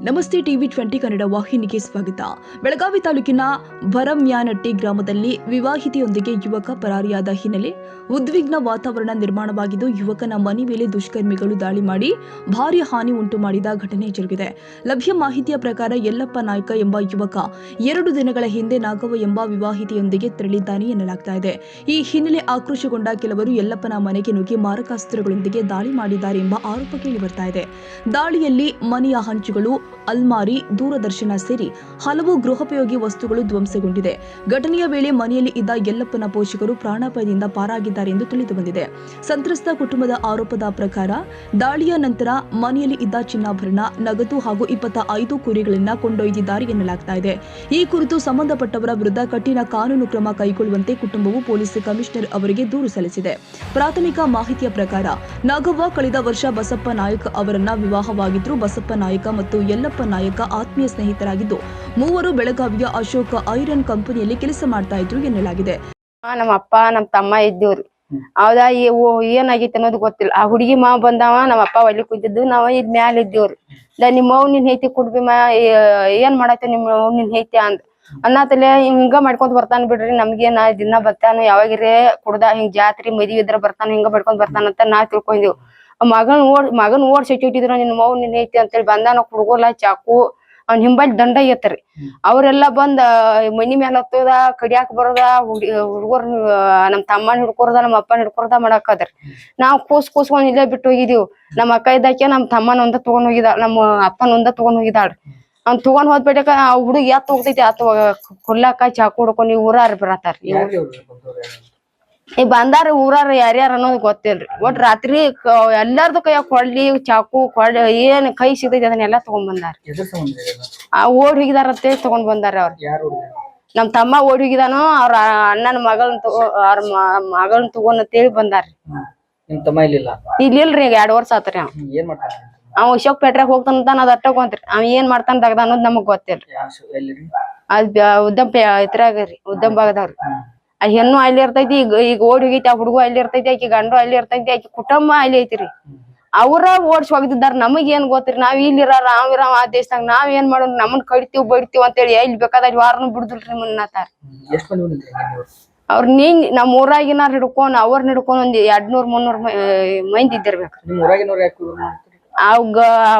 ನಮಸ್ತೆ ಟಿವಿ 20 ಕನ್ನಡ ವಾಹಿನಿಗೆ ಸ್ವಾಗತ. ಬೆಳಗಾವಿ ತಾಲೂಕಿನ ಭರಮ್ಯಾನಟ್ಟಿ ಗ್ರಾಮದಲ್ಲಿ ವಿವಾಹಿತೆಯೊಂದಿಗೆ ಯುವಕ ಪರಾರಿಯಾದ ಹಿನ್ನೆಲೆ ಉದ್ವಿಗ್ನ ವಾತಾವರಣ ನಿರ್ಮಾಣವಾಗಿದ್ದು, ಯುವಕನ ಮನೆ ಮೇಲೆ ದುಷ್ಕರ್ಮಿಗಳು ದಾಳಿ ಮಾಡಿ ಭಾರೀ ಹಾನಿ ಉಂಟು ಮಾಡಿದ ಘಟನೆ ಜರುಗಿದೆ. ಲಭ್ಯ ಮಾಹಿತಿಯ ಪ್ರಕಾರ ಯಲ್ಲಪ್ಪ ನಾಯ್ಕ ಎಂಬ ಯುವಕ 2 ದಿನಗಳ ಹಿಂದೆ ನಾಗವ್ವ ಎಂಬ ವಿವಾಹಿತೆಯೊಂದಿಗೆ ತೆರಳಿದ್ದಾನೆ ಎನ್ನಲಾಗ್ತಾ ಇದೆ. ಈ ಹಿನ್ನೆಲೆ ಆಕ್ರೋಶಗೊಂಡ ಕೆಲವರು ಯಲ್ಲಪ್ಪನ ಮನೆಗೆ ನುಗ್ಗಿ ಮಾರಕಾಸ್ತ್ರಗಳೊಂದಿಗೆ ದಾಳಿ ಮಾಡಿದ್ದಾರೆ ಎಂಬ ಆರೋಪ ಕೇಳಿಬರ್ತಾ ಇದೆ. ದಾಳಿಯಲ್ಲಿ ಮನೆಯ ಹಂಚುಗಳು, ಅಲ್ಮಾರಿ, ದೂರದರ್ಶನ ಸೇರಿ ಹಲವು ಗೃಹೋಪಯೋಗಿ ವಸ್ತುಗಳು ಧ್ವಂಸಗೊಂಡಿದೆ. ಘಟನೆಯ ವೇಳೆ ಮನೆಯಲ್ಲಿ ಇದ್ದ ಯಲ್ಲಪ್ಪನ ಪೋಷಕರು ಪ್ರಾಣಾಪಾಯದಿಂದ ಪಾರಾಗಿದ್ದಾರೆ ಎಂದು ತಿಳಿದುಬಂದಿದೆ. ಸಂತ್ರಸ್ತ ಕುಟುಂಬದ ಆರೋಪದ ಪ್ರಕಾರ ದಾಳಿಯ ನಂತರ ಮನೆಯಲ್ಲಿ ಇದ್ದ ಚಿನ್ನಾಭರಣ, ನಗದು ಹಾಗೂ 25 ಕುರಿಗಳನ್ನು ಕೊಂಡೊಯ್ದಿದ್ದಾರೆ ಎನ್ನಲಾಗ್ತಾ ಇದೆ. ಈ ಕುರಿತು ಸಂಬಂಧಪಟ್ಟವರ ವಿರುದ್ಧ ಕಠಿಣ ಕಾನೂನು ಕ್ರಮ ಕೈಗೊಳ್ಳುವಂತೆ ಕುಟುಂಬವು ಪೊಲೀಸ್ ಕಮಿಷನರ್ ಅವರಿಗೆ ದೂರು ಸಲ್ಲಿಸಿದೆ. ಪ್ರಾಥಮಿಕ ಮಾಹಿತಿಯ ಪ್ರಕಾರ ನಾಗವ್ವ ಕಳೆದ ವರ್ಷ ಬಸಪ್ಪ ನಾಯಕ್ ಅವರನ್ನ ವಿವಾಹವಾಗಿದ್ರು. ಬಸಪ್ಪ ನಾಯಕ ಮತ್ತು ಯಲ್ಲಪ್ಪ ನಾಯಕ ಆತ್ಮೀಯ ಸ್ನೇಹಿತರಾಗಿದ್ದು, ಮೂವರು ಬೆಳಗಾವಿಯ ಅಶೋಕ್ ಐರನ್ ಕಂಪನಿಯಲ್ಲಿ ಕೆಲಸ ಮಾಡ್ತಾ ಇದ್ರು ಎನ್ನಲಾಗಿದೆ. ನಮ್ಮ ಅಪ್ಪ ನಮ್ಮ ತಮ್ಮ ಇದ್ದೀವ್ರಿ. ಹೌದಾ, ಏನಾಗೈತಿ ಅನ್ನೋದು ಗೊತ್ತಿಲ್ಲ. ಆ ಹುಡುಗಿ ಮಾವ ಬಂದಾವ, ನಮ್ಮ ಅಪ್ಪ ಒಲಿ ಕುಂತಿದ್ದು, ನಾವ್ ಇದ್ ಮ್ಯಾಲ ಇದ್ದೀವ್ರಿ. ನಿಮ್ ಮವ್ ನಿನ್ ಐತಿ ಕುಡ್ಬಿ ಏನ್ ಮಾಡತ್ತೆ ನಿಮ್ ಮವ್ ನಿನ್ ಐತಿ ಅಂದ್ ಅನ್ನತಲೆ ಹಿಂಗ ಮಾಡ್ಕೊಂಡ್ ಬರ್ತಾನ ಬಿಡ್ರಿ. ನಮ್ಗೇನ ದಿನ ಬರ್ತಾನ, ಯಾವಾಗಿರೇ ಕುಡ್ದ ಹಿಂಗ್ ಜಾತ್ರಿ ಮದ್ವಿ ಇದ್ರ ಬರ್ತಾನ, ಹಿಂಗ ಮಾಡ್ಕೊಂಡ್ ಬರ್ತಾನಂತ ನಾ ತಿಳ್ಕೊಂಡಿವ್. ಮಗನ್ ಓಡ್ಸಿಟ್ಟಿದ್ರು ನಿನ್ ಮವ್ ನಿನ್ ಐತಿ ಅಂತೇಳಿ ಬಂದಾನ. ಹುಡುಗೋಲ್ಲ ಚಾಕು ಅವ್ನ ಹಿಂಬಲ್ ದಂಡ ಐತ್ರಿ. ಅವ್ರೆಲ್ಲಾ ಬಂದ ಮನಿ ಮ್ಯಾಲ ಹತ್ತೋದ, ಕಡಿಯಾಕ ಬರೋದ, ಹುಡುಗರ್ ನಮ್ ತಮ್ಮನ ಹಿಡ್ಕೊರದ, ನಮ್ಮ ಅಪ್ಪನ ಹಿಡ್ಕೊರದ ಮಾಡಾಕದ್ರಿ. ನಾವ್ ಕೂಸ್ಕೊಂಡ್ ಇಲ್ಲೇ ಬಿಟ್ಟು ಹೋಗಿದೀವ್. ನಮ್ಮ ಅಕ್ಕ ಇದ್ದಾಕೆ ನಮ್ ತಮ್ಮನ ಒಂದ ತಗೊಂಡ್ ಹೋಗಿದಾಳ, ನಮ್ಮ ಅಪ್ಪನ ಒಂದ ತಗೊಂಡ್ ಹೋಗಿದಾಳ್ರಿ. ಅವ್ನ್ ತಗೊಂಡ್ ಹೋದ್ಬಿಟ್ಟಕ ಆ ಹುಡುಗ ಎತ್ ಹೋಗ್ತೈತಿ ಆತ ಕೊಲ್ಲಾಕ ಚಾಕು ಹುಡ್ಕೊಂಡ್ ಊರಾರ ಬರತಾರ್ರಿ. ಈ ಬಂದಾರ ಊರಾರ ಯಾರ್ಯಾರ ಅನ್ನೋದು ಗೊತ್ತಿಲ್ರಿ. ಒಟ್ ರಾತ್ರಿ ಎಲ್ಲಾರ್ದು ಕೈಯಾಗ ಕೊಳ್ಳಿ, ಚಾಕು, ಏನ್ ಕೈ ಸಿಗತೈತಿ ಅದನ್ನೆಲ್ಲಾ ತಗೊಂಡ್ ಬಂದಾರ. ಓಡ್ ಹೋಗಿದಾರಂತೆ ತಗೊಂಡ್ ಬಂದಾರ ಅವ್ರ. ನಮ್ ತಮ್ಮ ಓಡಿ ಹೋಗಿದಾನು, ಅವ್ರ ಅಣ್ಣನ ಮಗಳನ್ ತಗೊಂಡ್ ಅಂತೇಳಿ ಬಂದಾರ್ರಿ. ಇಲ್ಲಿಲ್ರಿ, 2 ವರ್ಷ ಆತ್ರಿ. ಅವ್ ಅಶೋಕ್ ಪೇಟ್ರಾಗ ಹೋಗ್ತಾನಂತ ಅದ್ ಅಟ್ಟಕೊಂತ್ರಿ. ಅವ್ ಏನ್ ಮಾಡ್ತಾನ ದಗದ ಅನ್ನೋದ್ ನಮಗ್ ಗೊತ್ತಿಲ್ರಿ. ಅದ್ ಉದ್ದಂ ಇದ್ರಾಗ್ರಿ, ಉದ್ದಂ ಭಾಗದವ್ರಿ. ಆ ಹೆಣ್ಣು ಅಲ್ಲಿ ಇರ್ತೈತಿ, ಈಗ ಓಡಿ ಹೋಗೈತಿ. ಆ ಹುಡುಗ ಅಲ್ಲಿ ಇರ್ತೈತಿ, ಆಕಿ ಗಂಡು ಅಲ್ಲಿ ಇರ್ತೈತಿ, ಆಕಿ ಕುಟುಂಬ ಅಲ್ಲಿ ಐತಿರಿ. ಅವ್ರ ಓಡ್ಸಿ ಹೋಗಿದ್ದಾರ. ನಮಗ್ ಏನ್ ಗೊತ್ತಿರಿ? ನಾವ್ ಇಲ್ಲಿರ ನಾವಿರಾವ ಆ ದೇಶದಾಗ ನಾವ್ ಏನ್ ಮಾಡೋಣ? ನಮ್ಮನ್ ಕಡಿತೀವ್ ಬಡಿತೀವ್ ಅಂತೇಳಿ ಎಲ್ಲಿ ಬೇಕಾದ ವಾರನು ಬಿಡುದಿಲ್ರಿ ಮುನ್ನತಾರ. ಅವ್ರ ನಮ್ ಊರಾಗಿನಾರ ಹಿಡ್ಕೊಂಡ್ ಅವ್ರ ಹಿಡ್ಕೊಂಡ್ ಒಂದ್ 200-300 ಮಂದಿ ಇದ್ದಿರ್ಬೇಕ. ಆ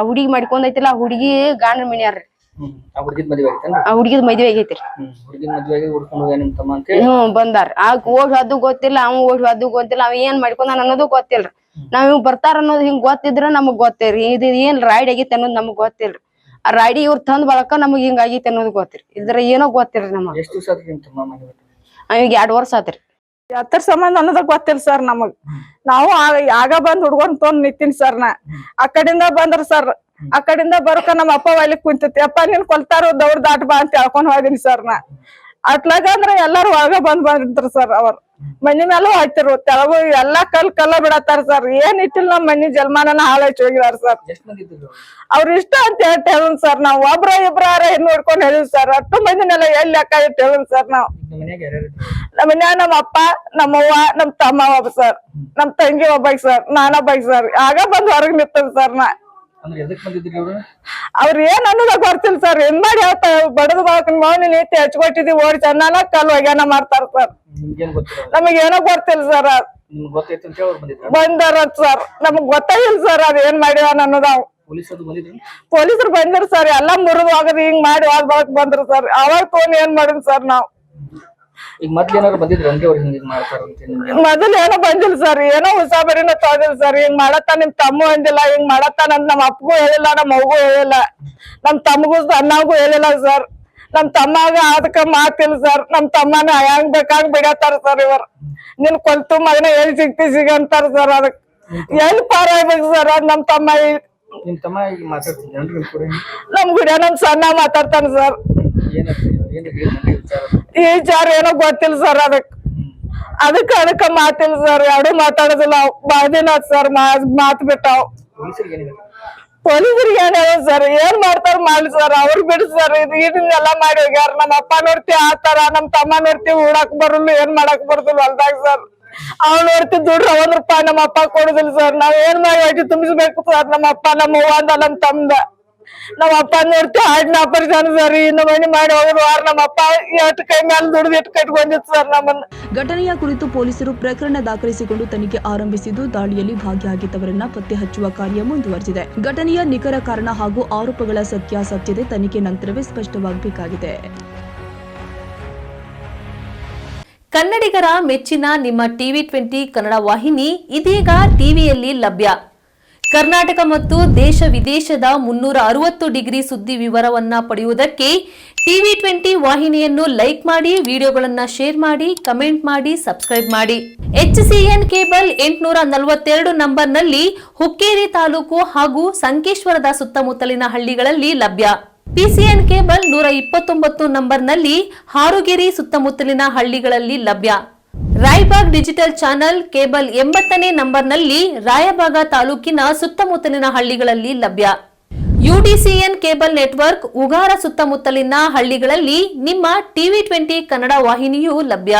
ಹುಡುಗಿ ಮಾಡ್ಕೊಂಡೈತಿಲ್ಲ, ಆ ಹುಡುಗಿ ಗಾಂಡ್ರ ಮನ್ಯಾರ್ರಿ. ಆ ಹುಡ್ಗಿದ್ ಮದ್ವೆ ಆಗೈತ್ರಿ. ಬಂದಾರ. ಆಗ ಓಡ್ ಅದು ಗೊತ್ತಿಲ್ಲ, ಅವ್ ಓಡ್ ಅದು ಗೊತ್ತಿಲ್ಲ, ಅವ್ ಏನ್ ಮಾಡ್ಕೊಂಡ ಅನ್ನೋದು ಗೊತ್ತಿಲ್ರಿ. ನಾವ್ ಇವ್ ಬರ್ತಾರ ಅನ್ನೋದು ಹಿಂಗ್ ಗೊತ್ತಿದ್ರ ನಮಗ್ ಗೊತ್ತೇರಿ. ಇದು ಏನ್ ರಾಯ್ಡ್ ಆಗೈತಿ ಅನ್ನೋದು ನಮಗ್ ಗೊತ್ತಿಲ್ರಿ. ಆ ರಾಯ್ಡಿ ಇವ್ರ ತಂದ್ ಬಳಕ ನಮಗ್ ಹಿಂಗ ಆಗೈತಿ ಅನ್ನೋದು ಗೊತ್ತಿರಿ. ಇದ್ರ ಏನೋ ಗೊತ್ತಿಲ್ರಿ ನಮಗ್. ಅವಿಗೆ 2 ವರ್ಷ ಆತ್ರಿ. ಎತ್ತರ ಸಂಬಂಧ ಅನ್ನೋದ ಗೊತ್ತಿಲ್ಲ ಸರ್ ನಮಗ್. ನಾವು ಆಗ ಬಂದ್ ಹುಡ್ಕೊಂಡ್ ತೊಂದ್ ನಿಂತೀನಿ ಸರ್. ಆ ಕಡೆಯಿಂದ ಬಂದ್ರ ಸರ್. ಆ ಕಡೆಯಿಂದ ಬರಕ ನಮ್ಮ ಅಪ್ಪ ಒಲಿ ಕುಂತೈತಿ. ಅಪ್ಪ ನೀನ್ ಕೊಲ್ತಾರ ದೌಡ್ ದಾಟ್ ಬಾ ಅಂತ ಹೇಳ್ಕೊಂಡ್ ಹೋದಿನಿ ಸರ್. ಅಟ್ಲಾಗ ಅಂದ್ರೆ ಎಲ್ಲಾರು ಒಳಗ ಬಂದಿರ್ತಾರ ಸರ್. ಅವ್ರ ಮನಿ ಮೇಲೂ ಹೋಯ್ತಿರು, ತೆಳಗು ಎಲ್ಲಾ ಕಲ್ಲ ಬಿಡತ್ತಾರ ಸರ್. ಏನ್ ಇಟ್ಟಿಲ್ ನಮ್ ಮನಿ ಜಲ್ಮಾನ ಹಾಳಾಯ್ತು ಹೋಗಿದಾರ ಸರ್. ಅವ್ರ ಇಷ್ಟ ಅಂತ ಹೇಳನ್ ಸರ್. ನಾವ್ ಒಬ್ರ ಇಬ್ರಾರ ನೋಡ್ಕೊಂಡ್ ಹೇಳಿವ್ ಸರ್. ಅಷ್ಟು ಮಂದಿನೆಲ್ಲ ಎಲ್ಲಿ ಲೆಕ್ಕ ಇಟ್ಟು ಹೇಳನ್ ಸರ್. ನಾವ್ ನಮ್ಮ ಮನ್ಯಾಗ ನಮ್ಮ ಅಪ್ಪ, ನಮ್ಮವ್ವ, ನಮ್ ತಮ್ಮ ಒಬ್ಬ ಸರ್, ನಮ್ ತಂಗಿ ಒಬ್ಬಾಗ ಸರ್, ನಾನೊಬ್ಬಾಗ ಸರ್. ಆಗ ಬಂದ್ ಹೊರಗ್ ನಿಂತದ ಸರ್. ಅವ್ರ ಏನ್ ಅನ್ನೋದ ಗೊತ್ತಿಲ್ಲ ಸರ್. ಏನ್ ಮಾಡಿ ಹೇಳ್ತಾರ, ಬಡದು ಮೌನಿ ನೀತಿ ಹಚ್ಕೊಟ್ಟಿದೀವಿ ಓಡಿ ಚೆನ್ನಾನ ಕಲ್ ಒಗ್ಯಾನ ಮಾಡ್ತಾರ ಸರ್. ನಮಗ್ ಏನೋ ಗೊತ್ತಿಲ್ಲ ಸರ್. ಬಂದಾರ ಸರ್. ನಮಗ್ ಗೊತ್ತಾಗಿಲ್ಲ ಸರ್ ಅದ್ ಏನ್ ಮಾಡ್ಯಾನ ಅನ್ನೋದ. ಪೊಲೀಸರು ಬಂದಿರ್ ಸರ್. ಎಲ್ಲಾ ಮುರಿದು ಹೋಗದ್ ಹಿಂಗ್ ಮಾಡಿ ಹೋಗ್ ಬಳಕ್ ಬಂದ್ರು ಸರ್. ಅವಾಗ ತೊಗೊಂಡ್ ಏನ್ ಮಾಡಿದ್ ಸರ್ ನಾವ್. ಮೊದಲ್ ಏನೋ ಬಂದಿಲ್ಲ ಸರ್. ಏನೋ ಉಸಾಬರಿನ ತೊಗೊಂಡಿಲ್ಲ ಸರ್. ಹಿಂಗ್ ಮಾಡತ್ತ ನಿಮ್ ತಮ್ಮ ಅಂದಿಲ್ಲ, ಹಿಂಗ್ ಮಾಡತ್ತಾನಂತ ನಮ್ಮ ಅಪ್ಪಗೂ ಹೇಳಿಲ್ಲ, ನಮ್ಮ ಅವ್ಗೂ ಹೇಳಿಲ್ಲ, ನಮ್ ತಮ್ಮಗೂ ಅಣ್ಣಗೂ ಹೇಳಿಲ್ಲ ಸರ್. ನಮ್ ತಮ್ಮಾಗ ಅದಕ್ಕ ಮಾತಿಲ್ಲ ಸರ್. ನಮ್ ತಮ್ಮನ ಹೆಂಗ್ ಬೇಕಾಂಗ್ ಬಿಡತ್ತಾರ ಸರ್. ಇವ್ರ ನಿನ್ ಕೊಲ್ತು ಮಗನ ಎಲ್ಲಿ ಸಿಗಂತಾರ ಸರ್. ಅದಕ್ ಎಲ್ಲಿ ಪಾರ ಆಗ್ಬೇಕು ಸರ್. ಅದ್ ನಮ್ ತಮ್ಮ ನಮ್ ಗುಡಿಯ ನಮ್ ಸಣ್ಣ ಮಾತಾಡ್ತಾನ ಸರ್. ಈ ವಿಚಾರ ಏನೋ ಗೊತ್ತಿಲ್ಲ ಸರ್. ಅದಕ್ಕ ಮಾತಿಲ್ಲ ಸರ್. 2 ಮಾತಾಡೋದಿಲ್ಲ. ಬಾದಿನ ಸರ್ ಮಾತ್ ಬಿಟ್ಟಾವ್. ಪೊಲೀಸರಿಗೆ ಏನ್ ಹೇಳ ಸರ್. ಏನ್ ಮಾಡ್ತಾರ ಮಾಡ್ಲಿ ಸರ್. ಅವ್ರ ಬಿಡ್ ಸರ್. ಇದನ್ನೆಲ್ಲಾ ಮಾಡಿ ಹೋಗ್ಯಾರ. ನಮ್ಮ ಅಪ್ಪ ನೋಡ್ತಿ ಆತರ, ನಮ್ ತಮ್ಮ ನೋಡ್ತಿ ಉಡಾಕ್ ಬರಲ್ಲ, ಏನ್ ಮಾಡಾಕ್ ಬರುದಿಲ್ಲ ಹೊಲ್ದಾಗ ಸರ್. ಅವ್ ನೋಡ್ತಿ ದುಡ್ರ 1 ರೂಪಾಯಿ ನಮ್ಮ ಅಪ್ಪ ಕೊಡುದಿಲ್ಲ ಸರ್. ನಾವ್ ಏನ್ ಮಾಡಿ ಹೊಟ್ಟಿ ತುಂಬಿಸ್ಬೇಕು ಸರ್. ನಮ್ಮ ಅಪ್ಪ, ನಮ್ಮ ಅವ್ವ ಅಂದ, ನಮ್ ತಮ್ದ ನಮ್ಮ ಅಪ್ಪ ನೋಡ್ತಿ ಹಾರ್ಟ್ನ ಆಪರೇಷನ್ ಸರ್ ಇನ್ನು ಮನೆ ಮಾಡಿ ಹೋಗೋದು ನಮ್ಮ ಅಪ್ಪ ಎಷ್ಟು ಕೈ ಮೇಲೆ ದುಡ್ದು ಇಟ್ಟು ಕಟ್ಕೊಂಡಿತ್ತು ಸರ್ ನಮ್ಮನ್ನ. ಘಟನೆಯ ಕುರಿತು ಪೊಲೀಸರು ಪ್ರಕರಣ ದಾಖಲಿಸಿಕೊಂಡು ತನಿಖೆ ಆರಂಭಿಸಿದ್ದು ದಾಳಿಯಲ್ಲಿ ಭಾಗಿಯಾಗಿದ್ದವರನ್ನ ಪತ್ತೆ ಹಚ್ಚುವ ಕಾರ್ಯ ಮುಂದುವರೆದಿದೆ. ಘಟನೆಯ ನಿಖರ ಕಾರಣ ಹಾಗೂ ಆರೋಪಗಳ ಸತ್ಯಾಸತ್ಯತೆ ತನಿಖೆ ನಂತರವೇ ಸ್ಪಷ್ಟವಾಗಬೇಕಾಗಿದೆ. ಕನ್ನಡಿಗರ ಮೆಚ್ಚಿನ ನಿಮ್ಮ TV20 ಕನ್ನಡ ವಾಹಿನಿ ಇದೀಗ ಟಿವಿಯಲ್ಲಿ ಲಭ್ಯ. ಕರ್ನಾಟಕ ಮತ್ತು ದೇಶ ವಿದೇಶದ 360 ಡಿಗ್ರಿ ಸುದ್ದಿ ವಿವರವನ್ನ ಪಡೆಯುವುದಕ್ಕೆ TV20 ವಾಹಿನಿಯನ್ನು ಲೈಕ್ ಮಾಡಿ, ವಿಡಿಯೋಗಳನ್ನು ಶೇರ್ ಮಾಡಿ, ಕಮೆಂಟ್ ಮಾಡಿ, ಸಬ್ಸ್ಕ್ರೈಬ್ ಮಾಡಿ. HCN ಕೇಬಲ್ 842 ನಂಬರ್ನಲ್ಲಿ ಹುಕ್ಕೇರಿ ತಾಲೂಕು ಹಾಗೂ ಸಂಕೇಶ್ವರದ ಸುತ್ತಮುತ್ತಲಿನ ಹಳ್ಳಿಗಳಲ್ಲಿ ಲಭ್ಯ. PCN ಕೇಬಲ್ 129 ನಂಬರ್ನಲ್ಲಿ ಹಾರುಗೆರೆ ಸುತ್ತಮುತ್ತಲಿನ ಹಳ್ಳಿಗಳಲ್ಲಿ ಲಭ್ಯ. ರಾಯಬಾಗ್ ಡಿಜಿಟಲ್ ಚಾನೆಲ್ ಕೇಬಲ್ 80ನೇ ನಂಬರ್ನಲ್ಲಿ ರಾಯಬಾಗ ತಾಲೂಕಿನ ಸುತ್ತಮುತ್ತಲಿನ ಹಳ್ಳಿಗಳಲ್ಲಿ ಲಭ್ಯ. UDCN ಕೇಬಲ್ ನೆಟ್ವರ್ಕ್ ಉಗಾರ ಸುತ್ತಮುತ್ತಲಿನ ಹಳ್ಳಿಗಳಲ್ಲಿ ನಿಮ್ಮ TV20 ಕನ್ನಡ ವಾಹಿನಿಯೂ ಲಭ್ಯ.